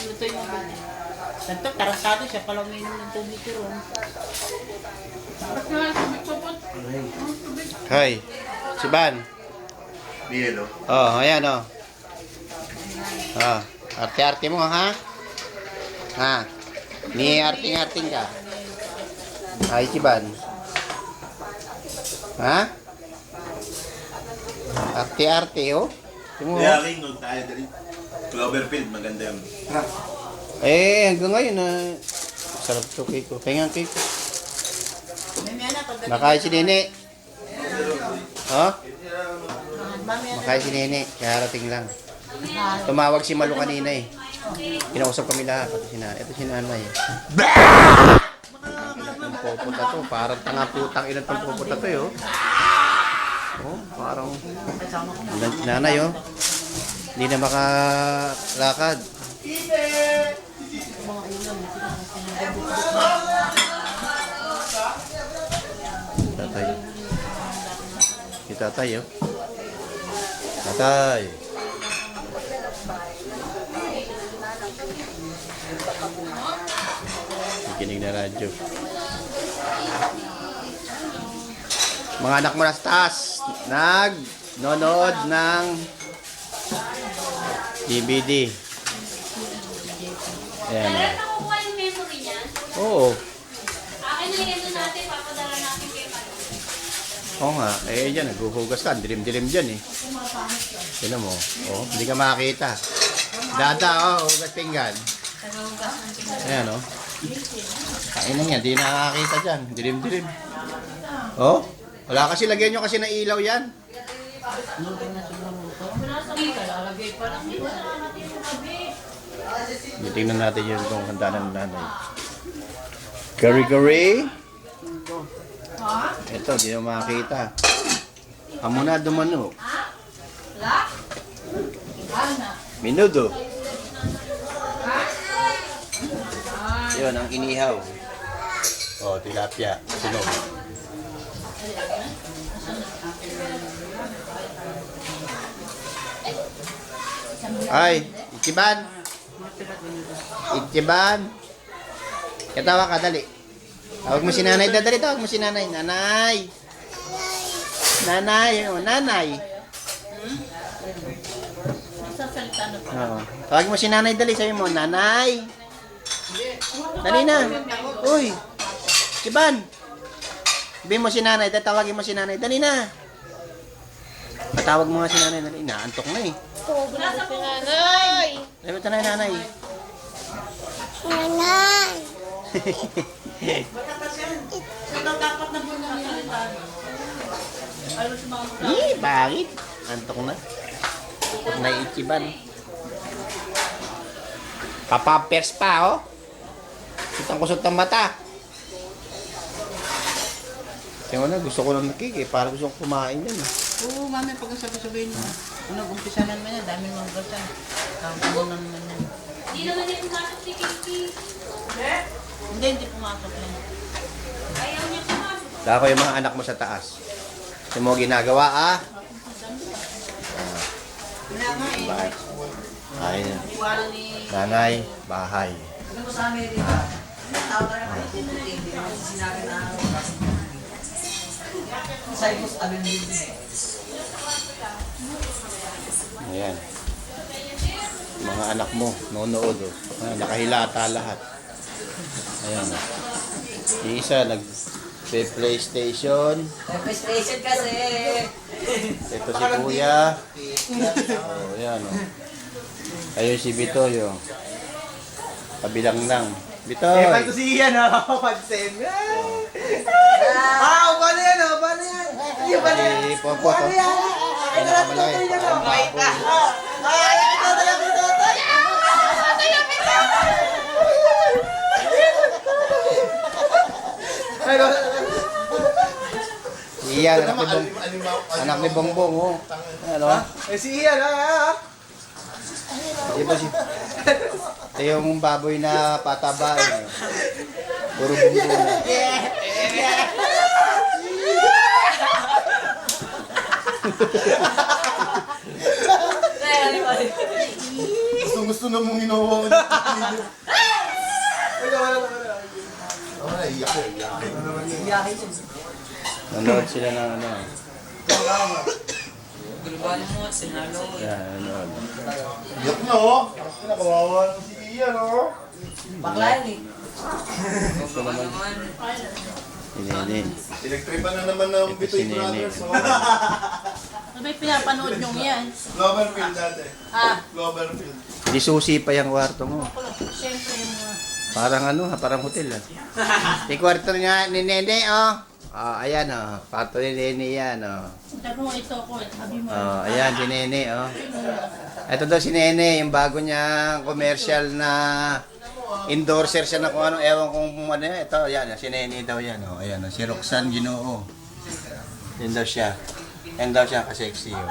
Luto yung mga ganyan. Santo, tarantado siya pala uminom ng tubig ko ron. Ba't nga tubig po po? Hoy, si Ban. Bielo. Oh, ayan oh. Oh, arte-arte mo ha? Ha? Ni arting-arting ka. Ay, si Ban. Ha? Arte-arte oh. Tingnan mo. Kaya rin, huwag tayo dali. Cloverfield, maganda yun. Eh, hanggang ngayon sarap to cake ko. Pengang cake ko. Makain si Nene. Oh? Makain si Nene. Karating lang. Tumawag si Malu kanina eh. Kinausap kami lahat. Ito si Nanay. Ang puputa to. Parang tanga putang ilan tong puputa to eh. Oh, parang si Nanay oh. Hindi na makalakad. Tatay. Si tatay oh. Tatay. Nakikinig na radyo. Mga anak mo na sa taas, nag-nonood ng DVD. Ayan. Kaya nakukuha yung memory niya. Oo. Akin na yan natin, papadala natin kay Pano. Oo nga. Eh, dyan, naghuhugas ka. Dilim-dilim dyan eh. Tignan mo. Oh, hindi ka makakita. Dada, oh, hugas pinggan. Ayan, oh. Kain na yan, hindi nakakita dyan. Dilim-dilim. Oh, wala kasi, lagyan nyo kasi na ilaw yan. Tingnan natin yun kung handa ng nanay. Kari-kari. Ito, di na makakita. Amo na dumano. Minudo. Yun, ang inihaw. Oh, tilapia. Sunog. Ay, Ichiban. Ichiban. Katawa ka, dali. Tawag mo si nanay, dali. Tawag mo si nanay. Nanay. Nanay. Oh, nanay. Oo. Tawag mo si nanay, dali. Sabi mo, nanay. Dali na. Uy. Ichiban. Sabi mo si nanay, tatawagin mo si nanay. Dali na. Patawag mo nga si nanay. Dali. Naantok na eh. Nasa po. Nanay! Sabi mo nanay, nanay. Nanay! Dapat na muna ang salitan. Bakit? Antok na. Na Ichiban. Papampers pa, oh. Kusot ng mata. Tingnan na, gusto ko ng nakik eh. Parang gusto kong kumain yan. Oo, mami, pag sabi-sabihin mo. Kung nag-umpisa na naman yan, dami mong gasa. Kamo na naman yan. Hindi naman yung pumasok si Kinky. Hindi pumasok yan. Ayaw niya pumasok. Dako yung mga anak mo sa taas. Ito mo ginagawa, ah. Wala nga eh. Bahay. Ay, Iwala ni... nanay, bahay. Ano mo sa Amerika? Tao ka na kayo TV. Sinabi na... Cyprus Avenue. Ayan. Mga anak mo, nonood, oh. Nakahilata lahat. Ayan, oh. Yung isa, nag-PlayStation. PlayStation kasi. Ito si Kuya. Oh, ayan, oh. Ayun si Bitoy, oh. Kabilang lang. Bitoy! Eh, panto si Ian, oh, pansin. Paano yan, oh, paano yan? Yung paano yan? Si Popo, to. Ay, Nakamalay. Ay, ito, ito. Ay, Iyan, anak ni Bongbong, oh. Ano? eh, si Ian, ah. Di ba si... Ito yung baboy na pataba, eh. Puro Bongbong na. Gusto gusto na mong hinawa ko ng video. Ay, wala. Ay, iyak ko, iyak. Iyakin siya. Nanood sila ng ano. Gulubali mo, sinalo. Yan, nanood. Iyak na, oh. Kawawa na si Ian, oh. Bakla yan eh. Ito naman. Si Nene. Electripan na naman ng Ito Bitoy si Nene. Brothers, oh. Ano ba yung pinapanood nyo yan? Cloverfield dati. Ah, Cloverfield. Di susi pa yung kwarto mo. siyempre yung mga... Parang ano ha, parang hotel ha. Yung kwarto niya ni Nene, oh. Oh, ayan oh. Kwarto ni Nene yan, oh. Sabi mo ito ko, sabi mo. Oh, ayan si Nene, oh. Ito daw si Nene, yung bago niyang commercial na endorser siya na kung ano, ewan kung ano yan. Ito, yan, si Nene daw yan, oh. Ayan, oh. Si Roxanne Ginoo. Yan daw siya. Yan daw siya ka-sexy, oh.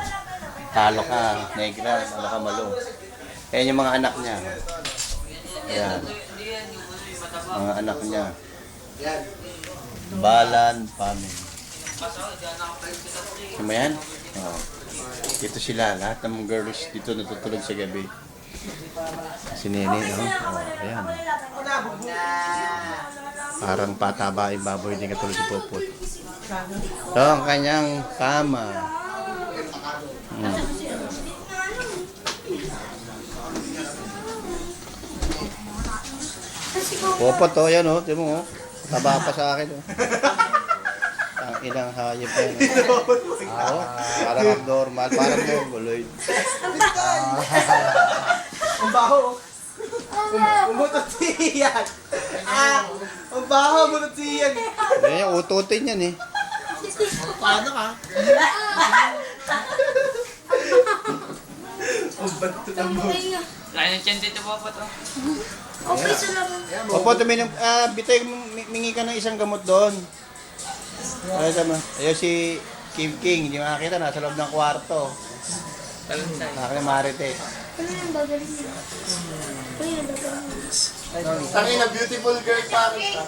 Talo ka, negra, talo ka malo. Ayan yung mga anak niya. Ayan. Mga anak niya. Balan, Pamin. Ano ba yan? Oh. Dito sila, lahat ng mga girls dito natutulog sa gabi. Si Nene, no? Oh, ayan. Parang pataba yung baboy, hindi katulad si Popot. Ito ang kanyang kama. Popot, oh, yan, oh. Tignan mo, oh. Taba pa sa akin, oh. Ang ilang hayop yan, oh. Oh, parang abnormal, parang mongoloid. Ang baho. Umutot si Ian. Ang baho, umutot si Ian. Yan yung ututin yan, eh. Paano ka? Ang bato ng mo. Lain ng tiyan dito po to. Okay, salamat. Popot, bitay, mingi ka ng isang gamot doon. Ay, tama. Ayun si Kim King, hindi makakita, nasa loob ng kwarto. Taluntay. Nakakita Marite. Ano yung gagaling niya? Ano yung gagaling niya? Tangina, beautiful girl pa kita.